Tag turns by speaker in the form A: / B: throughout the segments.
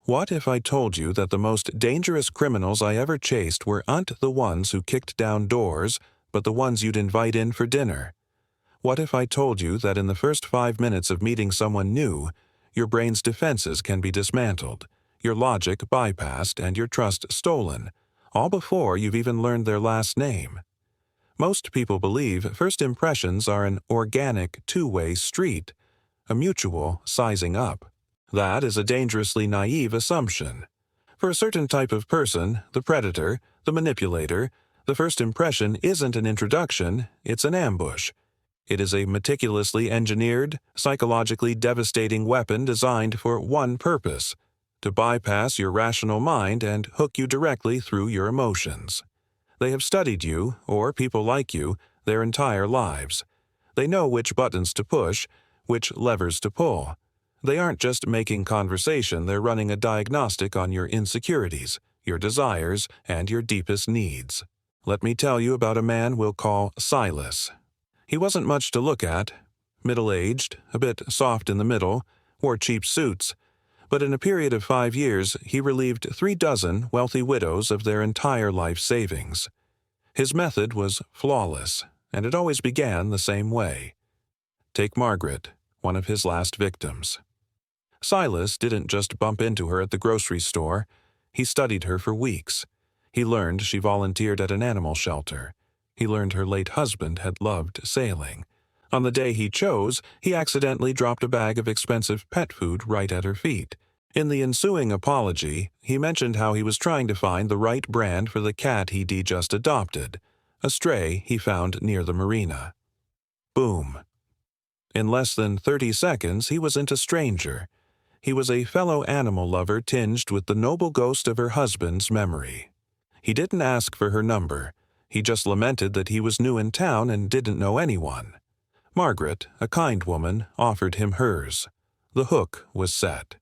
A: What if I told you that the most dangerous criminals I ever chased weren't the ones who kicked down doors, but the ones you'd invite in for dinner? What if I told you that in the first 5 minutes of meeting someone new, your brain's defenses can be dismantled, your logic bypassed, and your trust stolen, all before you've even learned their last name? Most people believe first impressions are an organic two-way street, a mutual sizing up. That is a dangerously naive assumption. For a certain type of person, the predator, the manipulator, the first impression isn't an introduction, it's an ambush. It is a meticulously engineered, psychologically devastating weapon designed for one purpose: to bypass your rational mind and hook you directly through your emotions. They have studied you, or people like you, their entire lives. They know which buttons to push, which levers to pull. They aren't just making conversation, they're running a diagnostic on your insecurities, your desires, and your deepest needs. Let me tell you about a man we'll call Silas. He wasn't much to look at, middle-aged, a bit soft in the middle, wore cheap suits, but in a period of 5 years he relieved 36 wealthy widows of their entire life savings. His method was flawless, and it always began the same way. Take Margaret, one of his last victims. Silas didn't just bump into her at the grocery store. He studied her for weeks. He learned she volunteered at an animal shelter. He learned her late husband had loved sailing. On the day he chose, he accidentally dropped a bag of expensive pet food right at her feet. In the ensuing apology, he mentioned how he was trying to find the right brand for the cat he'd just adopted, a stray he found near the marina. Boom. In less than 30 seconds, he wasn't a stranger. He was a fellow animal lover tinged with the noble ghost of her husband's memory. He didn't ask for her number. He just lamented that he was new in town and didn't know anyone. Margaret, a kind woman, offered him hers. The hook was set.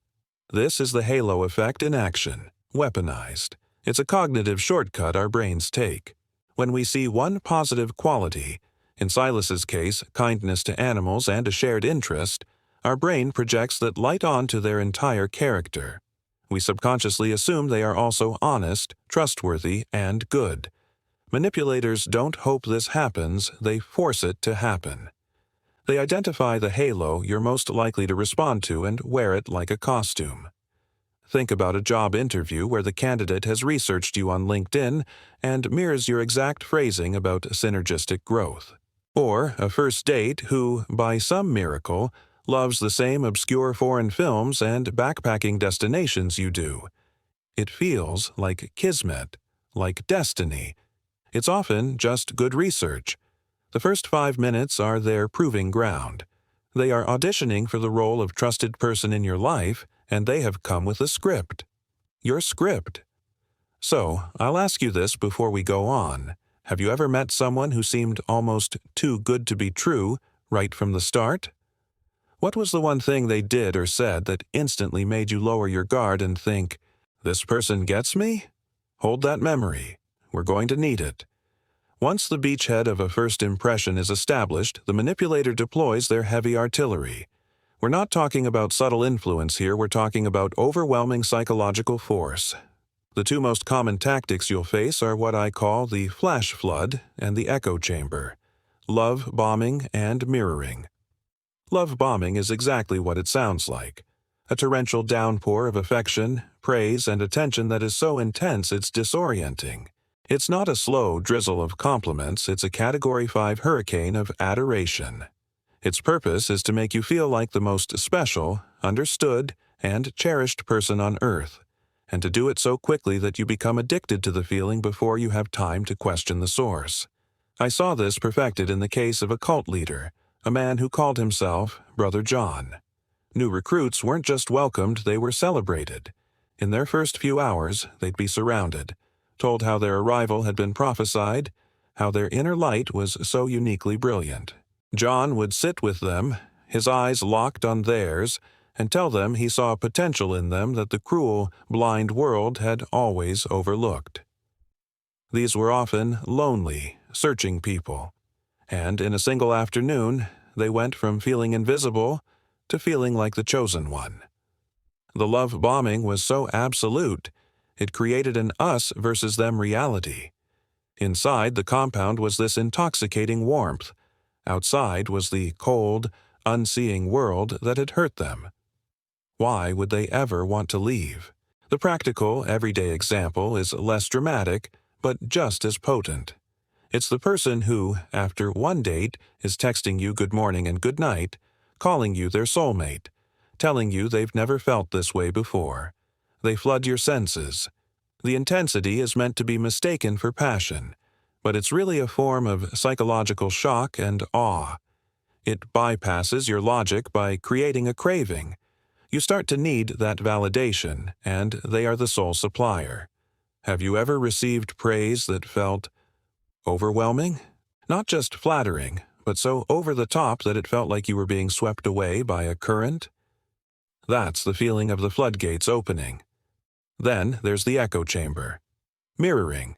A: This is the halo effect in action, weaponized. It's a cognitive shortcut our brains take. When we see one positive quality, in Silas's case, kindness to animals and a shared interest, our brain projects that light onto their entire character. We subconsciously assume they are also honest, trustworthy, and good. Manipulators don't hope this happens, they force it to happen. They identify the halo you're most likely to respond to and wear it like a costume. Think about a job interview where the candidate has researched you on LinkedIn and mirrors your exact phrasing about synergistic growth. Or a first date who, by some miracle, loves the same obscure foreign films and backpacking destinations you do. It feels like kismet, like destiny. It's often just good research. The first 5 minutes are their proving ground. They are auditioning for the role of trusted person in your life, and they have come with a script. Your script. So, I'll ask you this before we go on. Have you ever met someone who seemed almost too good to be true right from the start? What was the one thing they did or said that instantly made you lower your guard and think, "This person gets me"? Hold that memory. We're going to need it. Once the beachhead of a first impression is established, the manipulator deploys their heavy artillery. We're not talking about subtle influence here, we're talking about overwhelming psychological force. The two most common tactics you'll face are what I call the flash flood and the echo chamber, love bombing and mirroring. Love bombing is exactly what it sounds like. A torrential downpour of affection, praise, and attention that is so intense it's disorienting. It's not a slow drizzle of compliments, it's a Category 5 hurricane of adoration. Its purpose is to make you feel like the most special, understood, and cherished person on earth, and to do it so quickly that you become addicted to the feeling before you have time to question the source. I saw this perfected in the case of a cult leader, a man who called himself Brother John. New recruits weren't just welcomed, they were celebrated. In their first few hours, they'd be surrounded, told how their arrival had been prophesied, how their inner light was so uniquely brilliant. John would sit with them, his eyes locked on theirs, and tell them he saw a potential in them that the cruel, blind world had always overlooked. These were often lonely, searching people, and in a single afternoon, they went from feeling invisible to feeling like the chosen one. The love bombing was so absolute, it created an us versus them reality. Inside the compound was this intoxicating warmth. Outside was the cold, unseeing world that had hurt them. Why would they ever want to leave? The practical, everyday example is less dramatic, but just as potent. It's the person who, after one date, is texting you good morning and good night, calling you their soulmate, telling you they've never felt this way before. They flood your senses. The intensity is meant to be mistaken for passion, but it's really a form of psychological shock and awe. It bypasses your logic by creating a craving. You start to need that validation, and they are the sole supplier. Have you ever received praise that felt overwhelming? Not just flattering, but so over the top that it felt like you were being swept away by a current? That's the feeling of the floodgates opening. Then there's the echo chamber. Mirroring.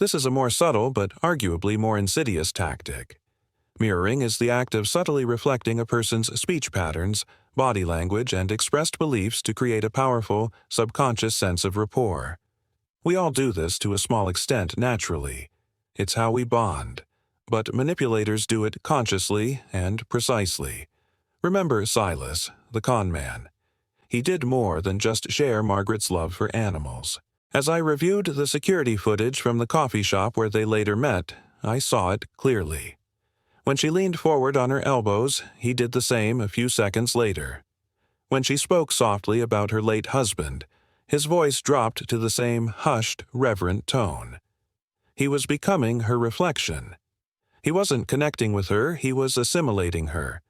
A: This is a more subtle but arguably more insidious tactic. Mirroring is the act of subtly reflecting a person's speech patterns, body language, and expressed beliefs to create a powerful, subconscious sense of rapport. We all do this to a small extent naturally. It's how we bond. But manipulators do it consciously and precisely. Remember Silas, the con man. He did more than just share Margaret's love for animals. As I reviewed the security footage from the coffee shop where they later met, I saw it clearly. When she leaned forward on her elbows, he did the same a few seconds later. When she spoke softly about her late husband, his voice dropped to the same hushed, reverent tone. He was becoming her reflection. He wasn't connecting with her, he was assimilating her.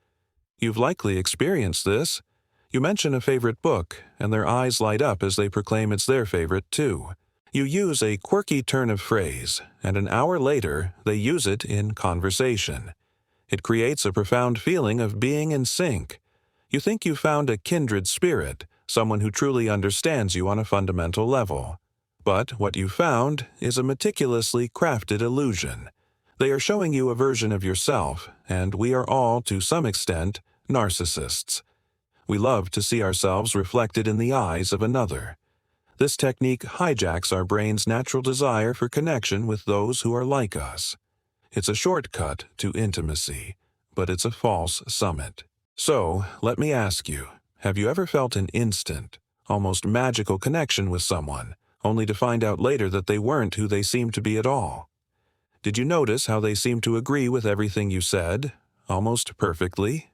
A: You've likely experienced this. You mention a favorite book, and their eyes light up as they proclaim it's their favorite too. You use a quirky turn of phrase, and an hour later, they use it in conversation. It creates a profound feeling of being in sync. You think you found a kindred spirit, someone who truly understands you on a fundamental level. But what you found is a meticulously crafted illusion. They are showing you a version of yourself, and we are all, to some extent, narcissists. We love to see ourselves reflected in the eyes of another. This technique hijacks our brain's natural desire for connection with those who are like us. It's a shortcut to intimacy, but it's a false summit. So, let me ask you, have you ever felt an instant, almost magical connection with someone, only to find out later that they weren't who they seemed to be at all? Did you notice how they seemed to agree with everything you said, almost perfectly?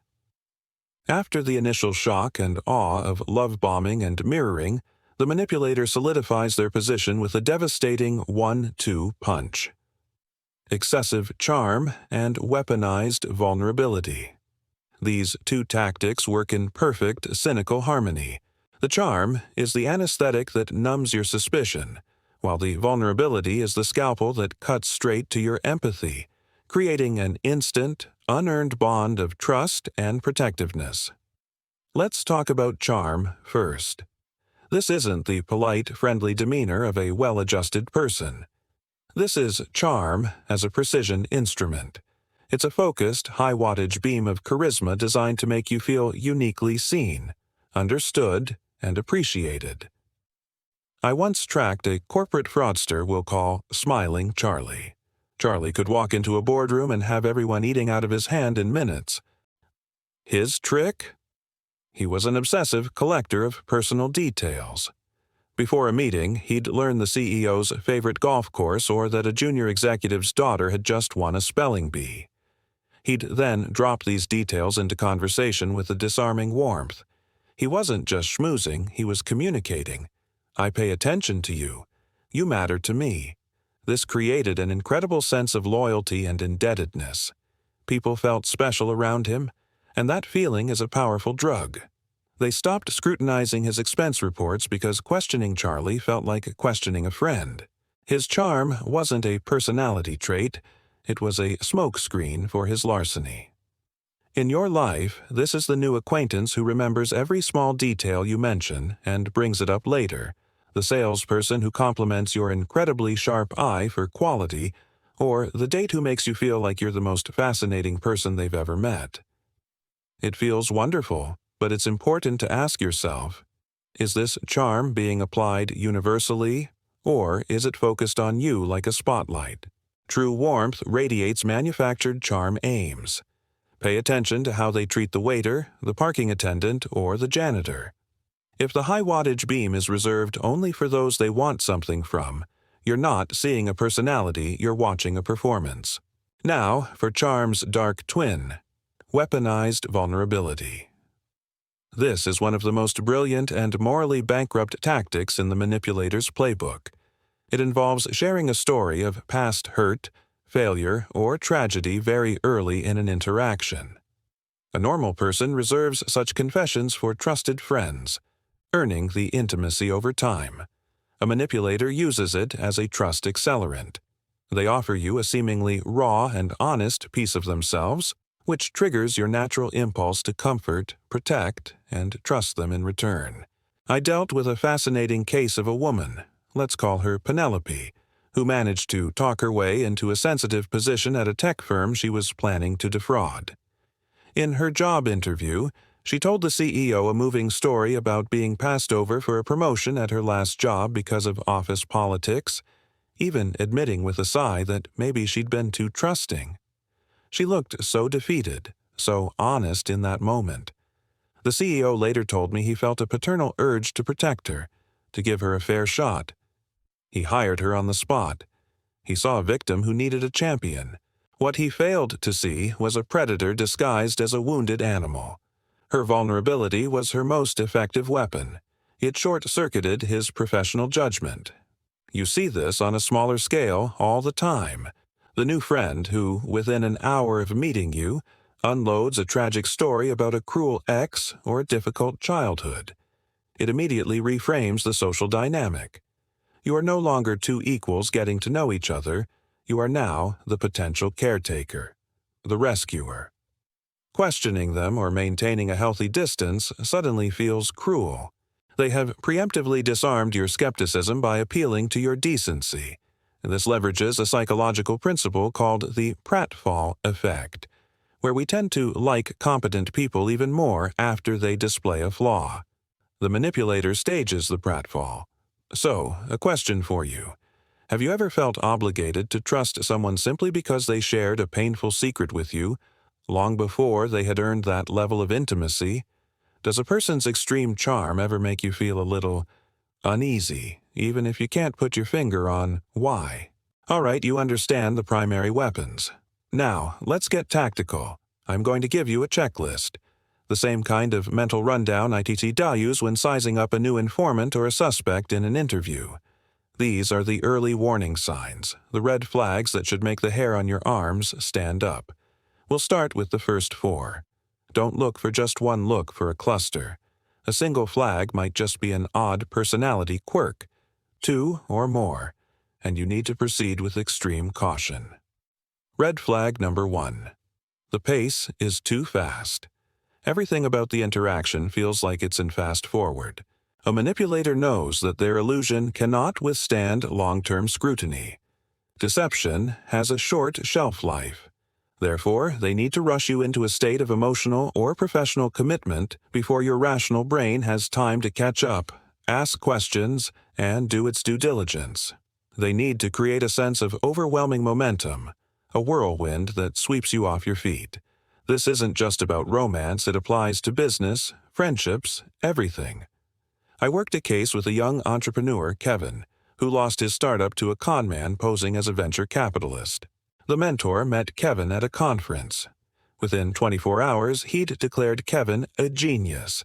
A: After the initial shock and awe of love bombing and mirroring, the manipulator solidifies their position with a devastating 1-2 punch. Excessive charm and weaponized vulnerability. These two tactics work in perfect cynical harmony. The charm is the anesthetic that numbs your suspicion, while the vulnerability is the scalpel that cuts straight to your empathy, creating an instant, unearned bond of trust and protectiveness. Let's talk about charm first. This isn't the polite, friendly demeanor of a well-adjusted person. This is charm as a precision instrument. It's a focused, high-wattage beam of charisma designed to make you feel uniquely seen, understood, and appreciated. I once tracked a corporate fraudster we'll call Smiling Charlie. Charlie could walk into a boardroom and have everyone eating out of his hand in minutes. His trick? He was an obsessive collector of personal details. Before a meeting, he'd learn the CEO's favorite golf course or that a junior executive's daughter had just won a spelling bee. He'd then drop these details into conversation with a disarming warmth. He wasn't just schmoozing, he was communicating. I pay attention to you. You matter to me. This created an incredible sense of loyalty and indebtedness. People felt special around him, and that feeling is a powerful drug. They stopped scrutinizing his expense reports because questioning Charlie felt like questioning a friend. His charm wasn't a personality trait, it was a smokescreen for his larceny. In your life, this is the new acquaintance who remembers every small detail you mention and brings it up later, the salesperson who compliments your incredibly sharp eye for quality, or the date who makes you feel like you're the most fascinating person they've ever met. It feels wonderful, but it's important to ask yourself, Is this charm being applied universally, or is it focused on you like a spotlight? True warmth radiates manufactured charm aims. Pay attention to how they treat the waiter, the parking attendant, or the janitor. If the high-wattage beam is reserved only for those they want something from, you're not seeing a personality, you're watching a performance. Now, for charm's dark twin, weaponized vulnerability. This is one of the most brilliant and morally bankrupt tactics in the manipulator's playbook. It involves sharing a story of past hurt, failure, or tragedy very early in an interaction. A normal person reserves such confessions for trusted friends, earning the intimacy over time. A manipulator uses it as a trust accelerant. They offer you a seemingly raw and honest piece of themselves, which triggers your natural impulse to comfort, protect, and trust them in return. I dealt with a fascinating case of a woman, let's call her Penelope, who managed to talk her way into a sensitive position at a tech firm she was planning to defraud. In her job interview, she told the CEO a moving story about being passed over for a promotion at her last job because of office politics, even admitting with a sigh that maybe she'd been too trusting. She looked so defeated, so honest in that moment. The CEO later told me he felt a paternal urge to protect her, to give her a fair shot. He hired her on the spot. He saw a victim who needed a champion. What he failed to see was a predator disguised as a wounded animal. Her vulnerability was her most effective weapon. It short-circuited his professional judgment. You see this on a smaller scale all the time. The new friend who, within an hour of meeting you, unloads a tragic story about a cruel ex or a difficult childhood. It immediately reframes the social dynamic. You are no longer two equals getting to know each other. You are now the potential caretaker, the rescuer. Questioning them or maintaining a healthy distance suddenly feels cruel. They have preemptively disarmed your skepticism by appealing to your decency. This leverages a psychological principle called the pratfall effect, where we tend to like competent people even more after they display a flaw. The manipulator stages the pratfall. So, a question for you. Have you ever felt obligated to trust someone simply because they shared a painful secret with you, long before they had earned that level of intimacy? Does a person's extreme charm ever make you feel a little uneasy, even if you can't put your finger on why? All right, you understand the primary weapons. Now, let's get tactical. I'm going to give you a checklist. The same kind of mental rundown I teach use when sizing up a new informant or a suspect in an interview. These are the early warning signs, the red flags that should make the hair on your arms stand up. We'll start with the first 4. Don't look for just one look for a cluster. A single flag might just be an odd personality quirk. 2 or more, and you need to proceed with extreme caution. Red flag number 1. The pace is too fast. Everything about the interaction feels like it's in fast forward. A manipulator knows that their illusion cannot withstand long-term scrutiny. Deception has a short shelf life. Therefore, they need to rush you into a state of emotional or professional commitment before your rational brain has time to catch up, ask questions, and do its due diligence. They need to create a sense of overwhelming momentum, a whirlwind that sweeps you off your feet. This isn't just about romance, it applies to business, friendships, everything. I worked a case with a young entrepreneur, Kevin, who lost his startup to a con man posing as a venture capitalist. The mentor met Kevin at a conference. Within 24 hours, he'd declared Kevin a genius.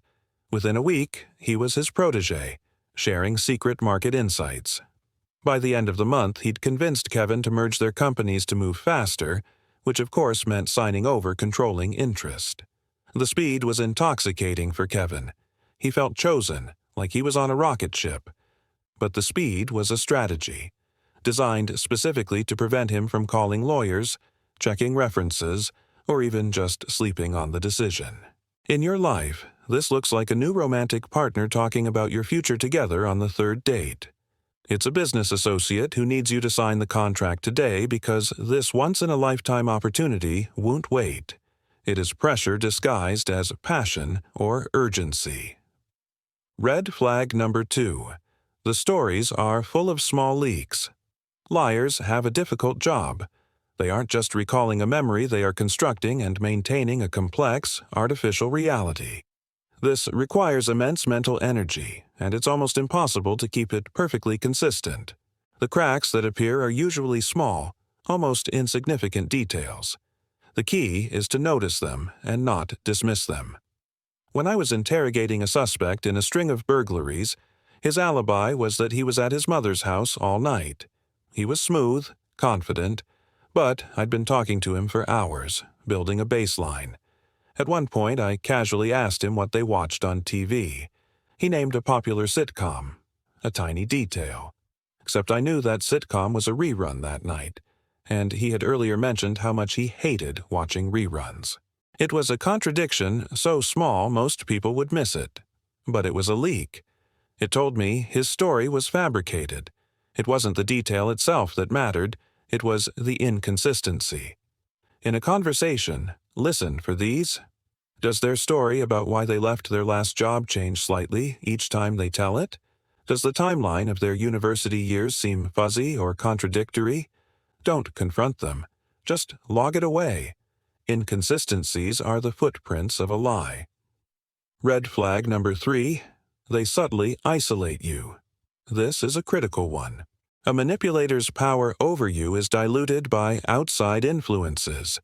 A: Within a week, he was his protege, sharing secret market insights. By the end of the month, he'd convinced Kevin to merge their companies to move faster, which of course meant signing over controlling interest. The speed was intoxicating for Kevin. He felt chosen, like he was on a rocket ship. But the speed was a strategy, designed specifically to prevent him from calling lawyers, checking references, or even just sleeping on the decision. In your life, this looks like a new romantic partner talking about your future together on the 3rd date. It's a business associate who needs you to sign the contract today because this once-in-a-lifetime opportunity won't wait. It is pressure disguised as passion or urgency. Red flag number 2. The stories are full of small leaks. Liars have a difficult job. They aren't just recalling a memory, they are constructing and maintaining a complex, artificial reality. This requires immense mental energy, and it's almost impossible to keep it perfectly consistent. The cracks that appear are usually small, almost insignificant details. The key is to notice them and not dismiss them. When I was interrogating a suspect in a string of burglaries, his alibi was that he was at his mother's house all night. He was smooth, confident, but I'd been talking to him for hours, building a baseline. At one point, I casually asked him what they watched on TV. He named a popular sitcom, a tiny detail. Except I knew that sitcom was a rerun that night, and he had earlier mentioned how much he hated watching reruns. It was a contradiction so small most people would miss it. But it was a leak. It told me his story was fabricated. It wasn't the detail itself that mattered, it was the inconsistency. In a conversation, listen for these. Does their story about why they left their last job change slightly each time they tell it? Does the timeline of their university years seem fuzzy or contradictory? Don't confront them. Just log it away. Inconsistencies are the footprints of a lie. Red flag number 3. They subtly isolate you. This is a critical one. A manipulator's power over you is diluted by outside influences.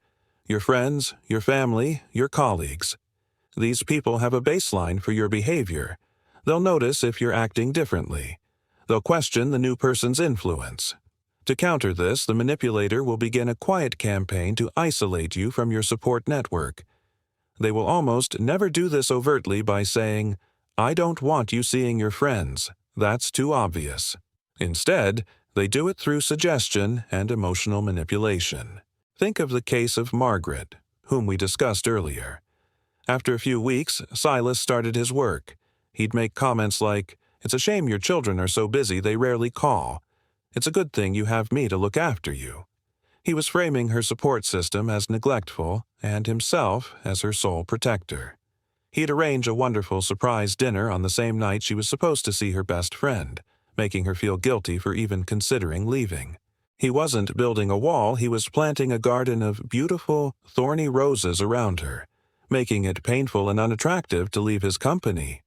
A: Your friends, your family, your colleagues. These people have a baseline for your behavior. They'll notice if you're acting differently. They'll question the new person's influence. To counter this, the manipulator will begin a quiet campaign to isolate you from your support network. They will almost never do this overtly by saying, "I don't want you seeing your friends. That's too obvious." Instead, they do it through suggestion and emotional manipulation. Think of the case of Margaret, whom we discussed earlier. After a few weeks, Silas started his work. He'd make comments like, "It's a shame your children are so busy they rarely call. It's a good thing you have me to look after you." He was framing her support system as neglectful and himself as her sole protector. He'd arrange a wonderful surprise dinner on the same night she was supposed to see her best friend, making her feel guilty for even considering leaving. He wasn't building a wall, he was planting a garden of beautiful, thorny roses around her, making it painful and unattractive to leave his company.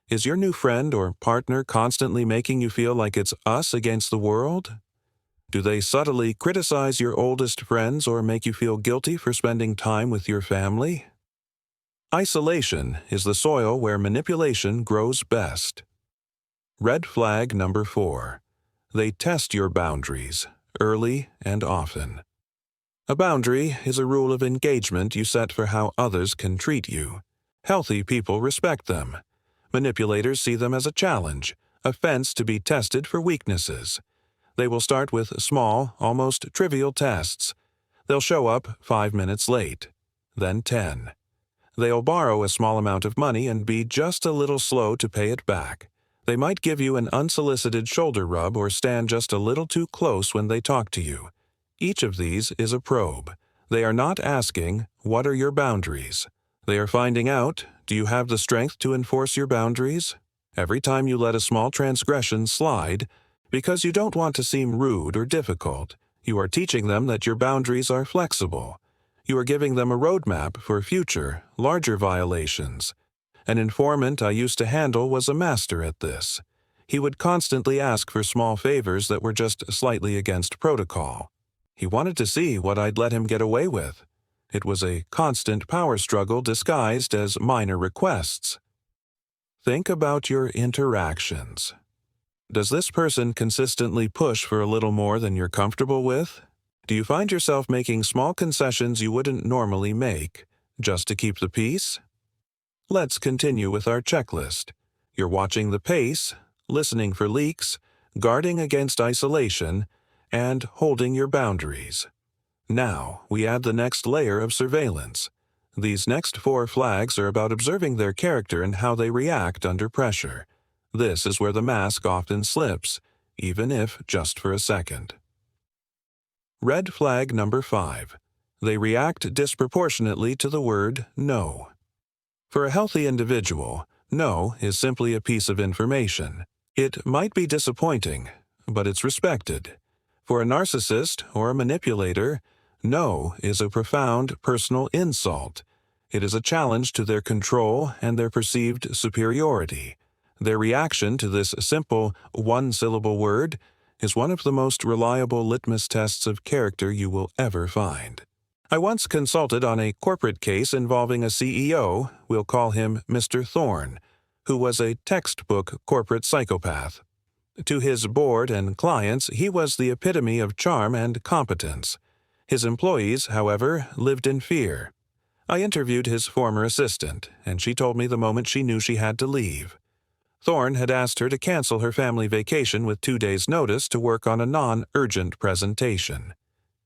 A: Is your new friend or partner constantly making you feel like it's us against the world? Do they subtly criticize your oldest friends or make you feel guilty for spending time with your family? Isolation is the soil where manipulation grows best. Red flag number 4. They test your boundaries, early and often. A boundary is a rule of engagement you set for how others can treat you. Healthy people respect them. Manipulators see them as a challenge, a fence to be tested for weaknesses. They will start with small, almost trivial tests. They'll show up 5 minutes late, then 10. They'll borrow a small amount of money and be just a little slow to pay it back. They might give you an unsolicited shoulder rub or stand just a little too close when they talk to you. Each of these is a probe. They are not asking, "What are your boundaries?" They are finding out, "Do you have the strength to enforce your boundaries?" Every time you let a small transgression slide, because you don't want to seem rude or difficult, you are teaching them that your boundaries are flexible. You are giving them a roadmap for future, larger violations. An informant I used to handle was a master at this. He would constantly ask for small favors that were just slightly against protocol. He wanted to see what I'd let him get away with. It was a constant power struggle disguised as minor requests. Think about your interactions. Does this person consistently push for a little more than you're comfortable with? Do you find yourself making small concessions you wouldn't normally make, just to keep the peace? Let's continue with our checklist. You're watching the pace, listening for leaks, guarding against isolation, and holding your boundaries. Now, we add the next layer of surveillance. These next 4 flags are about observing their character and how they react under pressure. This is where the mask often slips, even if just for a second. Red flag number 5. They react disproportionately to the word no. For a healthy individual, No is simply a piece of information. It might be disappointing, but it's respected. For a narcissist or a manipulator, no is a profound personal insult. It is a challenge to their control and their perceived superiority. Their reaction to this simple, one-syllable word is one of the most reliable litmus tests of character you will ever find. I once consulted on a corporate case involving a CEO, we'll call him Mr. Thorne, who was a textbook corporate psychopath. To his board and clients, he was the epitome of charm and competence. His employees, however, lived in fear. I interviewed his former assistant, and she told me the moment she knew she had to leave. Thorne had asked her to cancel her family vacation with 2 days' notice to work on a non-urgent presentation.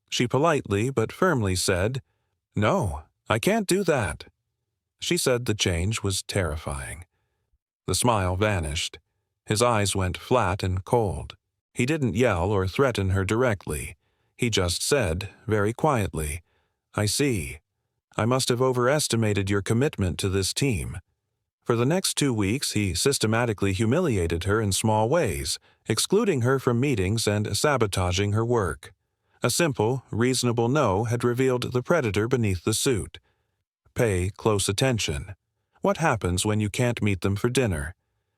A: She politely but firmly said, "No, I can't do that." She said the change was terrifying. The smile vanished. His eyes went flat and cold. He didn't yell or threaten her directly. He just said, very quietly, "I see. I must have overestimated your commitment to this team." For the next 2 weeks, he systematically humiliated her in small ways, excluding her from meetings and sabotaging her work. A simple, reasonable no had revealed the predator beneath the suit. Pay close attention. What happens when you can't meet them for dinner?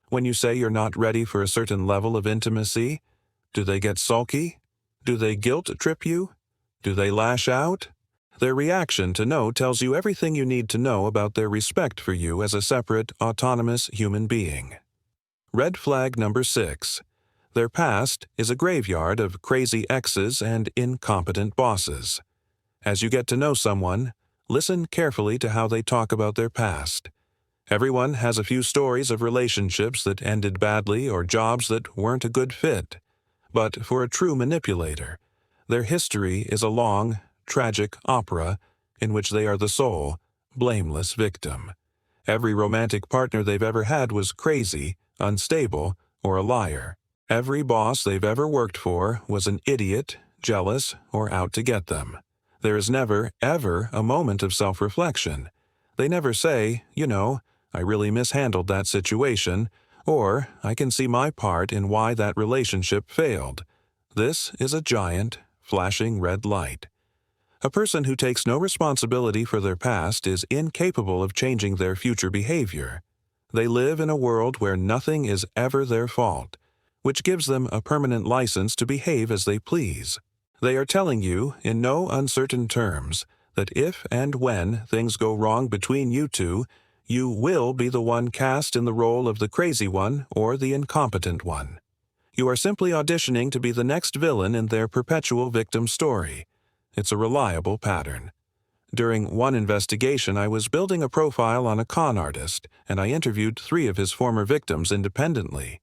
A: When you say you're not ready for a certain level of intimacy? Do they get sulky? Do they guilt-trip you? Do they lash out? Their reaction to no tells you everything you need to know about their respect for you as a separate, autonomous human being. Red flag number 6. Their past is a graveyard of crazy exes and incompetent bosses. As you get to know someone, listen carefully to how they talk about their past. Everyone has a few stories of relationships that ended badly or jobs that weren't a good fit. But for a true manipulator, their history is a long, tragic opera in which they are the sole, blameless victim. Every romantic partner they've ever had was crazy, unstable, or a liar. Every boss they've ever worked for was an idiot, jealous, or out to get them. There is never, ever a moment of self-reflection. They never say, I really mishandled that situation, or I can see my part in why that relationship failed. This is a giant, flashing red light. A person who takes no responsibility for their past is incapable of changing their future behavior. They live in a world where nothing is ever their fault, which gives them a permanent license to behave as they please. They are telling you, in no uncertain terms, that if and when things go wrong between you two, you will be the one cast in the role of the crazy one or the incompetent one. You are simply auditioning to be the next villain in their perpetual victim story. It's a reliable pattern. During one investigation, I was building a profile on a con artist, and I interviewed 3 of his former victims independently.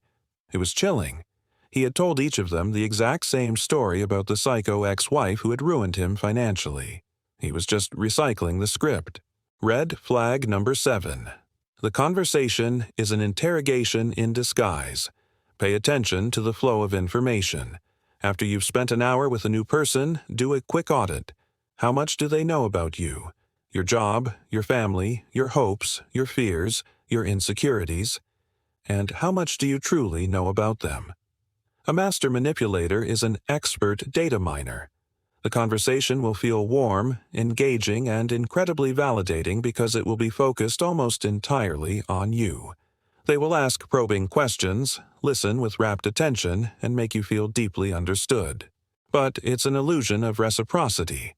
A: It was chilling. He had told each of them the exact same story about the psycho ex-wife who had ruined him financially. He was just recycling the script. Red flag number 7. The conversation is an interrogation in disguise. Pay attention to the flow of information. After you've spent an hour with a new person, do a quick audit. How much do they know about you? Your job, your family, your hopes, your fears, your insecurities? And how much do you truly know about them? A master manipulator is an expert data miner. The conversation will feel warm, engaging, and incredibly validating because it will be focused almost entirely on you. They will ask probing questions, listen with rapt attention, and make you feel deeply understood. But it's an illusion of reciprocity.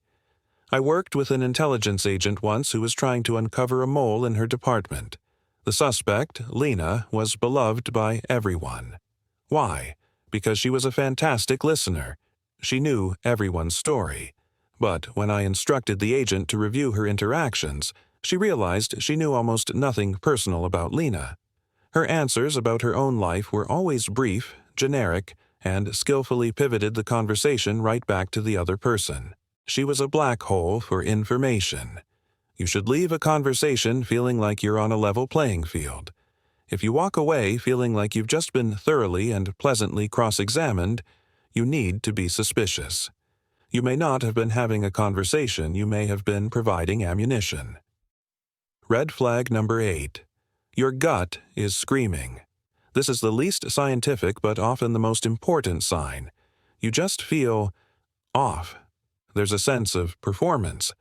A: I worked with an intelligence agent once who was trying to uncover a mole in her department. The suspect, Lena, was beloved by everyone. Why? Because she was a fantastic listener. She knew everyone's story. But when I instructed the agent to review her interactions, she realized she knew almost nothing personal about Lena. Her answers about her own life were always brief, generic, and skillfully pivoted the conversation right back to the other person. She was a black hole for information. You should leave a conversation feeling like you're on a level playing field. If you walk away feeling like you've just been thoroughly and pleasantly cross-examined, you need to be suspicious. You may not have been having a conversation, you may have been providing ammunition. Red flag number 8. Your gut is screaming. This is the least scientific but often the most important sign. You just feel off. There's a sense of performance.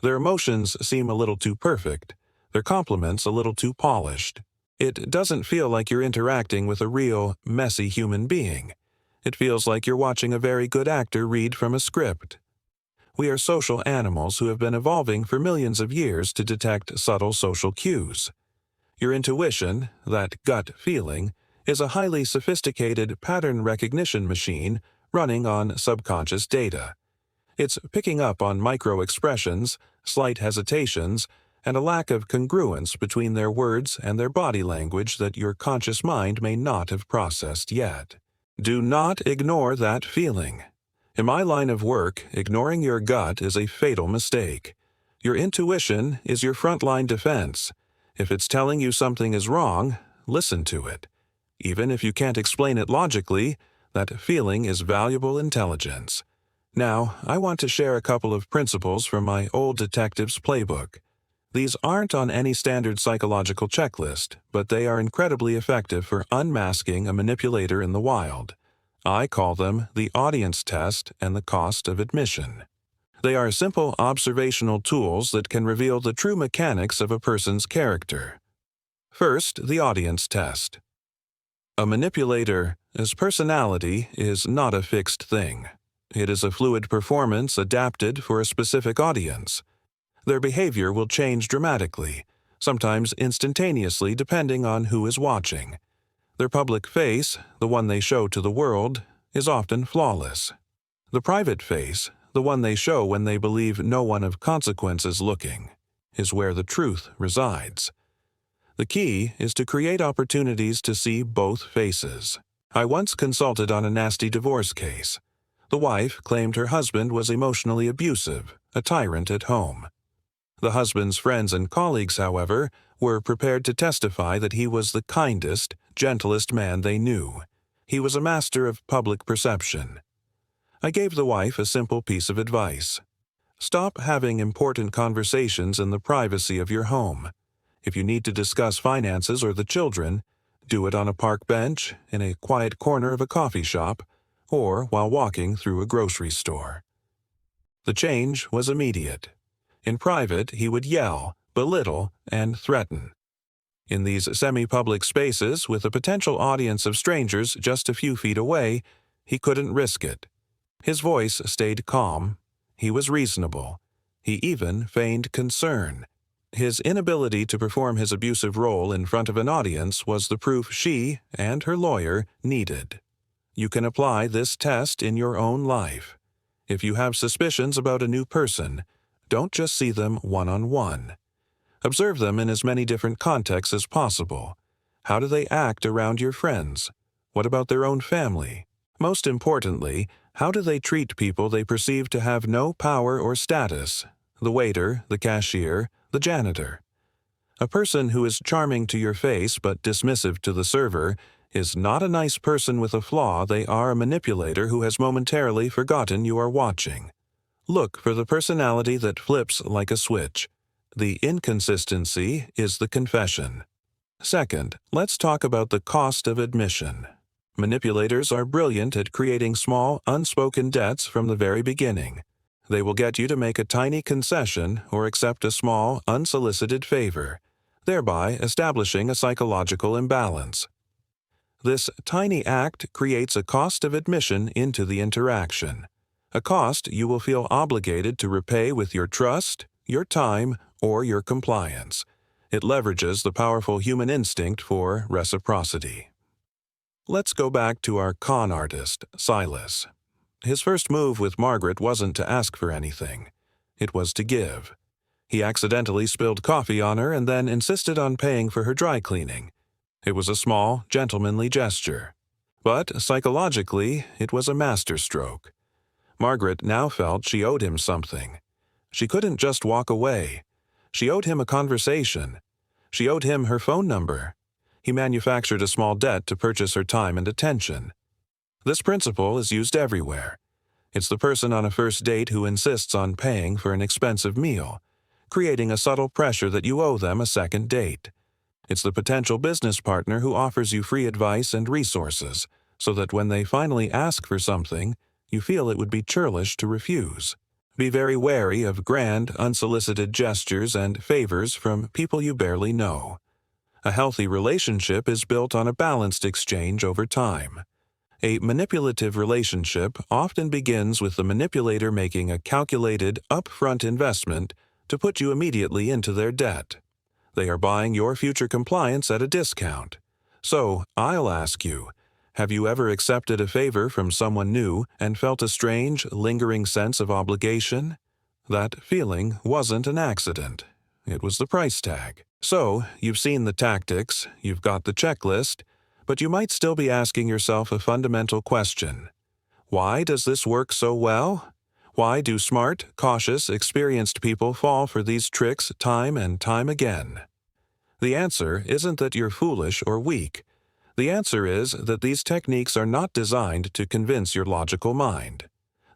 A: Their emotions seem a little too perfect. Their compliments a little too polished. It doesn't feel like you're interacting with a real, messy human being. It feels like you're watching a very good actor read from a script. We are social animals who have been evolving for millions of years to detect subtle social cues. Your intuition, that gut feeling, is a highly sophisticated pattern recognition machine running on subconscious data. It's picking up on micro-expressions, slight hesitations, and a lack of congruence between their words and their body language that your conscious mind may not have processed yet. Do not ignore that feeling. In my line of work, ignoring your gut is a fatal mistake. Your intuition is your frontline defense. If it's telling you something is wrong, listen to it. Even if you can't explain it logically, that feeling is valuable intelligence. Now, I want to share a couple of principles from my old detective's playbook. These aren't on any standard psychological checklist, but they are incredibly effective for unmasking a manipulator in the wild. I call them the audience test and the cost of admission. They are simple observational tools that can reveal the true mechanics of a person's character. First, the audience test. A manipulator's personality is not a fixed thing. It is a fluid performance adapted for a specific audience. Their behavior will change dramatically, sometimes instantaneously depending on who is watching. Their public face, the one they show to the world, is often flawless. The private face, the one they show when they believe no one of consequence is looking, is where the truth resides. The key is to create opportunities to see both faces. I once consulted on a nasty divorce case. The wife claimed her husband was emotionally abusive, a tyrant at home. The husband's friends and colleagues, however, were prepared to testify that he was the kindest, gentlest man they knew. He was a master of public perception. I gave the wife a simple piece of advice. Stop having important conversations in the privacy of your home. If you need to discuss finances or the children, do it on a park bench, in a quiet corner of a coffee shop, or while walking through a grocery store. The change was immediate. In private, he would yell, belittle, and threaten. In these semi-public spaces, with a potential audience of strangers just a few feet away, he couldn't risk it. His voice stayed calm. He was reasonable. He even feigned concern. His inability to perform his abusive role in front of an audience was the proof she and her lawyer needed. You can apply this test in your own life. If you have suspicions about a new person, don't just see them one-on-one. Observe them in as many different contexts as possible. How do they act around your friends? What about their own family? Most importantly, how do they treat people they perceive to have no power or status? The waiter, the cashier, the janitor. A person who is charming to your face but dismissive to the server is not a nice person with a flaw. They are a manipulator who has momentarily forgotten you are watching. Look for the personality that flips like a switch. The inconsistency is the confession. Second, let's talk about the cost of admission. Manipulators are brilliant at creating small, unspoken debts from the very beginning. They will get you to make a tiny concession or accept a small, unsolicited favor, thereby establishing a psychological imbalance. This tiny act creates a cost of admission into the interaction. A cost you will feel obligated to repay with your trust, your time, or your compliance. It leverages the powerful human instinct for reciprocity. Let's go back to our con artist, Silas. His first move with Margaret wasn't to ask for anything. It was to give. He accidentally spilled coffee on her and then insisted on paying for her dry cleaning. It was a small, gentlemanly gesture. But psychologically, it was a masterstroke. Margaret now felt she owed him something. She couldn't just walk away. She owed him a conversation. She owed him her phone number. He manufactured a small debt to purchase her time and attention. This principle is used everywhere. It's the person on a first date who insists on paying for an expensive meal, creating a subtle pressure that you owe them a second date. It's the potential business partner who offers you free advice and resources, so that when they finally ask for something, you feel it would be churlish to refuse. Be very wary of grand, unsolicited gestures and favors from people you barely know. A healthy relationship is built on a balanced exchange over time. A manipulative relationship often begins with the manipulator making a calculated, upfront investment to put you immediately into their debt. They are buying your future compliance at a discount. So, I'll ask you, have you ever accepted a favor from someone new and felt a strange, lingering sense of obligation? That feeling wasn't an accident. It was the price tag. So, you've seen the tactics, you've got the checklist, but you might still be asking yourself a fundamental question. Why does this work so well? Why do smart, cautious, experienced people fall for these tricks time and time again? The answer isn't that you're foolish or weak. The answer is that these techniques are not designed to convince your logical mind.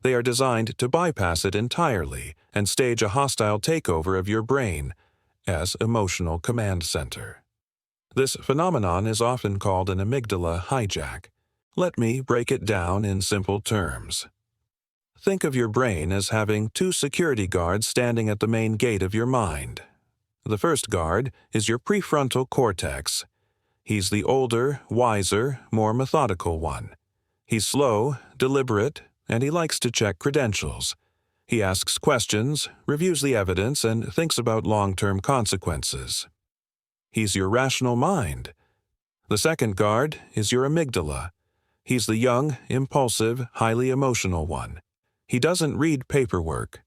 A: They are designed to bypass it entirely and stage a hostile takeover of your brain as emotional command center. This phenomenon is often called an amygdala hijack. Let me break it down in simple terms. Think of your brain as having two security guards standing at the main gate of your mind. The first guard is your prefrontal cortex. He's the older, wiser, more methodical one. He's slow, deliberate, and he likes to check credentials. He asks questions, reviews the evidence, and thinks about long-term consequences. He's your rational mind. The second guard is your amygdala. He's the young, impulsive, highly emotional one. He doesn't read paperwork.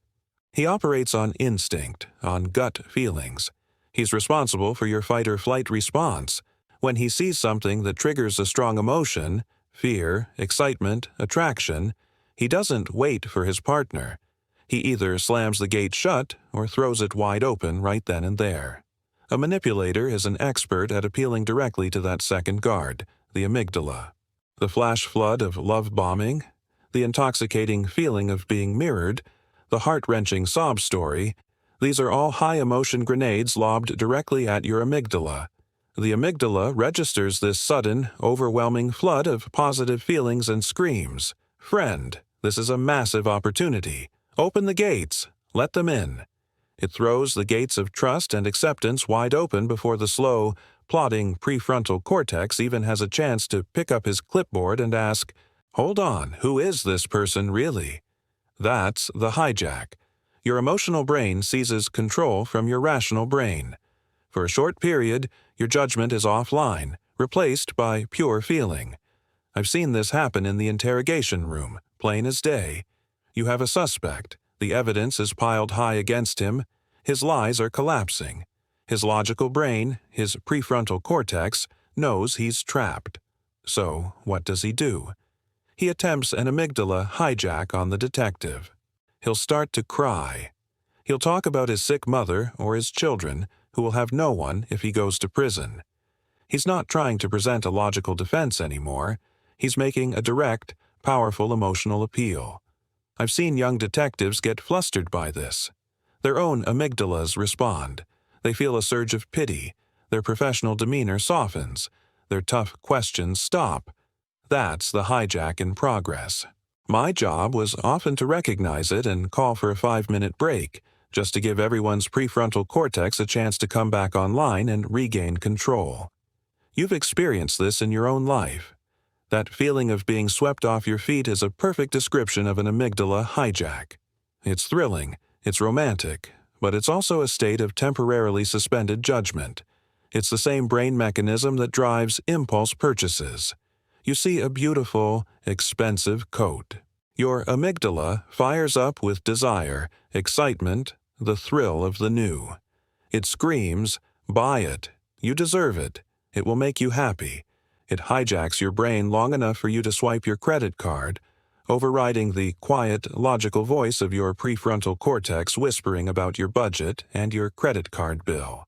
A: He operates on instinct, on gut feelings. He's responsible for your fight-or-flight response. When he sees something that triggers a strong emotion, fear, excitement, attraction, he doesn't wait for his partner. He either slams the gate shut or throws it wide open right then and there. A manipulator is an expert at appealing directly to that second guard, the amygdala. The flash flood of love bombing, the intoxicating feeling of being mirrored, the heart-wrenching sob story, these are all high-emotion grenades lobbed directly at your amygdala. The amygdala registers this sudden, overwhelming flood of positive feelings and screams, "Friend, this is a massive opportunity. Open the gates. Let them in." It throws the gates of trust and acceptance wide open before the slow, plodding prefrontal cortex even has a chance to pick up his clipboard and ask, "Hold on, who is this person really?" That's the hijack. Your emotional brain seizes control from your rational brain. For a short period, your judgment is offline, replaced by pure feeling. I've seen this happen in the interrogation room, plain as day. You have a suspect. The evidence is piled high against him. His lies are collapsing. His logical brain, his prefrontal cortex, knows he's trapped. So, what does he do? He attempts an amygdala hijack on the detective. He'll start to cry. He'll talk about his sick mother or his children, who will have no one if he goes to prison. He's not trying to present a logical defense anymore. He's making a direct, powerful emotional appeal. I've seen young detectives get flustered by this. Their own amygdalas respond. They feel a surge of pity. Their professional demeanor softens. Their tough questions stop. That's the hijack in progress. My job was often to recognize it and call for a 5-minute break, just to give everyone's prefrontal cortex a chance to come back online and regain control. You've experienced this in your own life. That feeling of being swept off your feet is a perfect description of an amygdala hijack. It's thrilling, it's romantic, but it's also a state of temporarily suspended judgment. It's the same brain mechanism that drives impulse purchases. You see a beautiful, expensive coat. Your amygdala fires up with desire, excitement, the thrill of the new. It screams, "Buy it. You deserve it. It will make you happy." It hijacks your brain long enough for you to swipe your credit card, overriding the quiet, logical voice of your prefrontal cortex whispering about your budget and your credit card bill.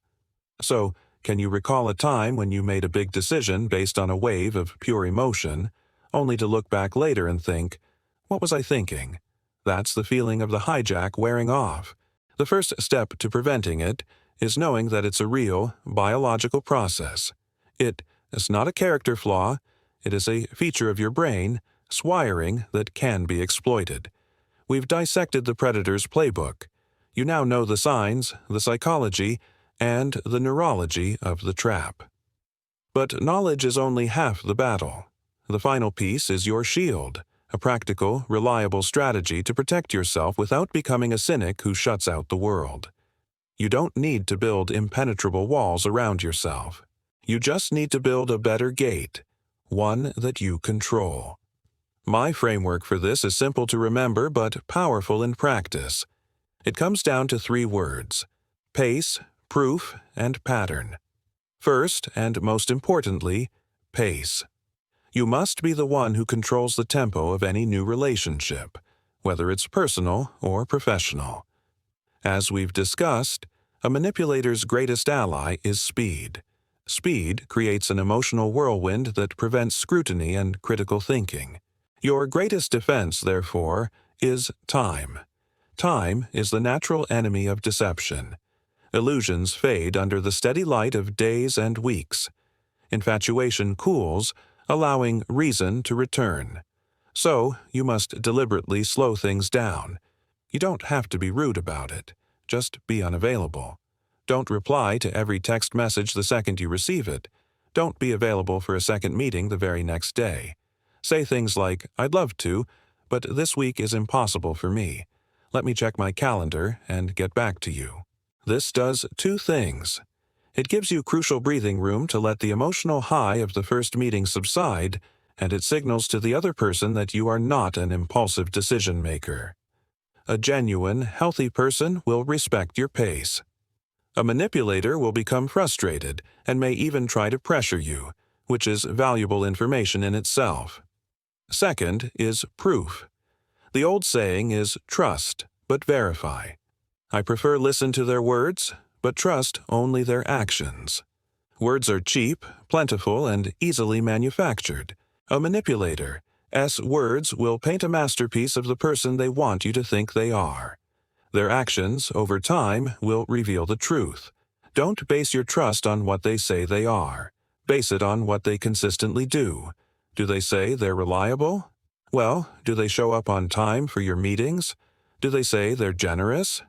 A: So, can you recall a time when you made a big decision based on a wave of pure emotion, only to look back later and think, "What was I thinking?" That's the feeling of the hijack wearing off. The first step to preventing it is knowing that it's a real, biological process. It is not a character flaw, it is a feature of your brain, wiring that can be exploited. We've dissected the predator's playbook. You now know the signs, the psychology, and the neurology of the trap. But knowledge is only half the battle. The final piece is your shield, a practical, reliable strategy to protect yourself without becoming a cynic who shuts out the world. You don't need to build impenetrable walls around yourself. You just need to build a better gate, one that you control. My framework for this is simple to remember but powerful in practice. It comes down to 3 words: pace, proof, and pattern. First, and most importantly, pace. You must be the one who controls the tempo of any new relationship, whether it's personal or professional. As we've discussed, a manipulator's greatest ally is speed. Speed creates an emotional whirlwind that prevents scrutiny and critical thinking. Your greatest defense, therefore, is time. Time is the natural enemy of deception. Illusions fade under the steady light of days and weeks. Infatuation cools, allowing reason to return. So, you must deliberately slow things down. You don't have to be rude about it. Just be unavailable. Don't reply to every text message the second you receive it. Don't be available for a second meeting the very next day. Say things like, "I'd love to, but this week is impossible for me. Let me check my calendar and get back to you." This does 2 things. It gives you crucial breathing room to let the emotional high of the first meeting subside, and it signals to the other person that you are not an impulsive decision maker. A genuine, healthy person will respect your pace. A manipulator will become frustrated and may even try to pressure you, which is valuable information in itself. Second is proof. The old saying is trust, but verify. I prefer listen to their words, but trust only their actions. Words are cheap, plentiful, and easily manufactured. A manipulator's words will paint a masterpiece of the person they want you to think they are. Their actions, over time, will reveal the truth. Don't base your trust on what they say they are. Base it on what they consistently do. Do they say they're reliable? Well, do they show up on time for your meetings? Do they say they're generous?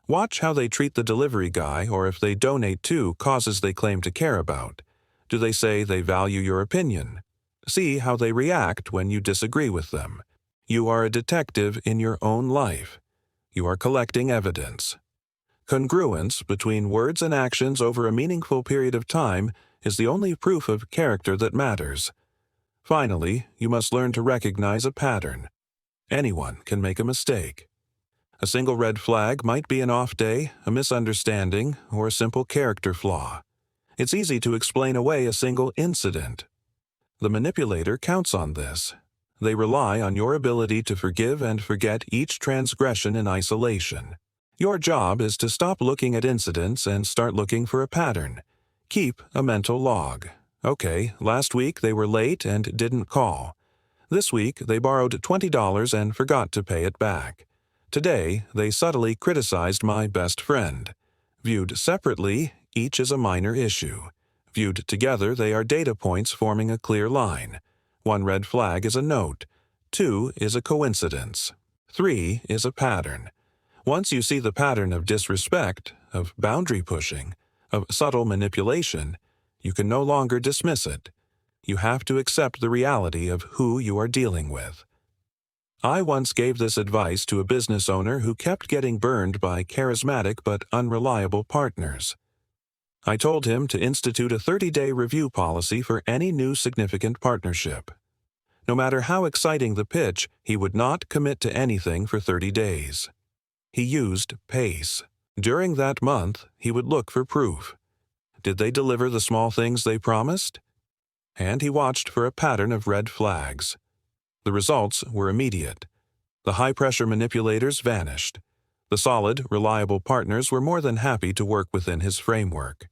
A: Watch how they treat the delivery guy or if they donate to causes they claim to care about. Do they say they value your opinion? See how they react when you disagree with them. You are a detective in your own life. You are collecting evidence. Congruence between words and actions over a meaningful period of time is the only proof of character that matters. Finally, you must learn to recognize a pattern. Anyone can make a mistake. A single red flag might be an off day, a misunderstanding, or a simple character flaw. It's easy to explain away a single incident. The manipulator counts on this. They rely on your ability to forgive and forget each transgression in isolation. Your job is to stop looking at incidents and start looking for a pattern. Keep a mental log. Okay, last week they were late and didn't call. This week they borrowed $20 and forgot to pay it back. Today, they subtly criticized my best friend. Viewed separately, each is a minor issue. Viewed together, they are data points forming a clear line. 1 red flag is a note. 2 is a coincidence. 3 is a pattern. Once you see the pattern of disrespect, of boundary pushing, of subtle manipulation, you can no longer dismiss it. You have to accept the reality of who you are dealing with. I once gave this advice to a business owner who kept getting burned by charismatic but unreliable partners. I told him to institute a 30-day review policy for any new significant partnership. No matter how exciting the pitch, he would not commit to anything for 30 days. He used pace. During that month, he would look for proof. Did they deliver the small things they promised? And he watched for a pattern of red flags. The results were immediate. The high-pressure manipulators vanished. The solid, reliable partners were more than happy to work within his framework.